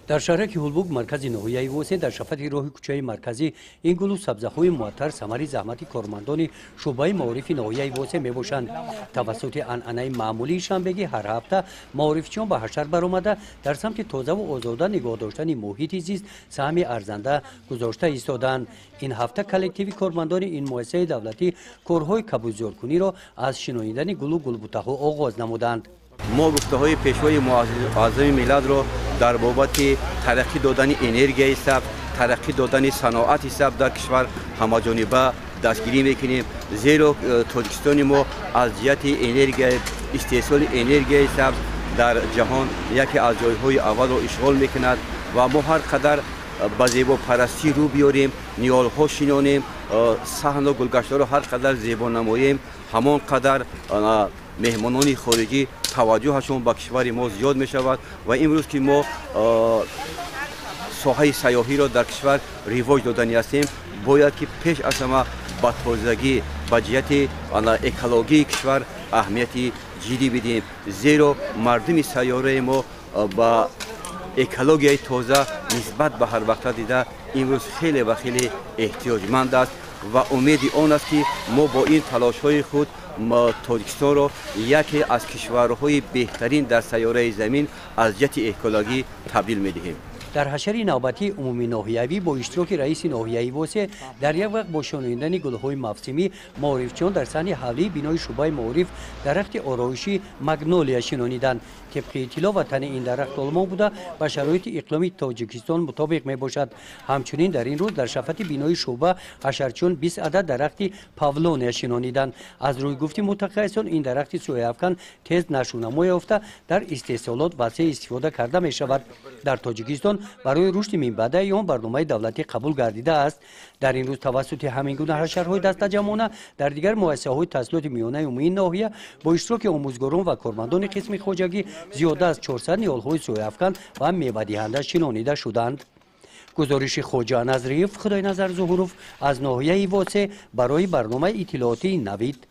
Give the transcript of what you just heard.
در شهرک هولبوگ مرکز ناحیه‌ای واسه در شفت راه کوچه مرکزی این گلو سبزه‌های معطر ثمری زحمتی کارمندان شعبه معارف ناحیه‌ای واسه میباشند. توسط عنعنه معمولی شنبگی هر هفته معارفچیان به حشر برآمده در سمت تازه و آزاده نگاه داشتن محیط زیست سهم ارزنده گذاشته ایستادند. این هفته کلکتیو کارمندان این مؤسسه دولتی کارهای کبوت‌زارکنی را از شنیدن گلبوته‌ها آغاز نمودند. ما گفته‌های پیشوای معظم ملت را در بابت ترقی دادن انرژی سبز، ترقی دادن صنعت سبز در کشور همه‌جانبه دستگیری میکنیم. زیرا تاجیکستان ما از جهت انرژی استحصال انرژی سبز در جهان یکی از جایهای اول را اشغال میکند و ما هر قدر با زیبا پرستی رو بیاریم، نیال‌ها شینانیم، صحن و گلگشت‌ها را هر قدر زیبا نماییم، همان قدر مهمانان خارجی توجهشون به کشور ما زیاد می شود و امروز که ما ساحه سیاحی را در کشور رواج دادنی هستیم، باید که پیش از همه به تازگی به جهت اکولوژی کشور اهمیتی جدی بدیم. زیرا مردم سیاره ما با اکولوژی تازه نسبت به هر وقت دیده امروز خیلی و خیلی احتیاجمند است و امید آن است که ما با این تلاش های خود تاجیکستان را یکی از کشورهای بهترین در سیاره زمین از جهت اکولوژی تبدیل می‌دهیم. در حشر نوبتی عمومی ناحیه‌ای با اشتراک رئیس ناحیه‌ای واسه در یک وقت با شنیدن گل‌های موسمی معارفچیان در صحن حولی بینای شعبه معارف درخت آرایشی مگنولیا شنیدند. طبق اطلاع وطن این درخت آلمان بوده و شرایط اقلیمی تاجیکستان مطابق میباشد. همچنین در این روز در شفت بینای شعبه حشرچیان 20 عدد درخت پاولونیا شنیدند. از روی گفت متخصصان این درخت سویافکن تیز نشونما یافته در استحصالات وسیع استفاده کرده می شود. در تاجیکستان برای رشد منبع آن برنامه دولتی قبول گردیده است. در این روز توسط همین گونه حشرهای دستجمعانه در دیگر مؤسسه‌های تحصیلات میانه عمومی ناحیه با اشتراک آموزگاران و کارمندان قسم خواجگی زیاده از 400 نیال‌های سویافکن و میوه دهنده شنیده شدند. گزارش خواجه نظریف خدای نظر ظهوروف از ناحیه واسه برای برنامه اطلاعاتی نوید.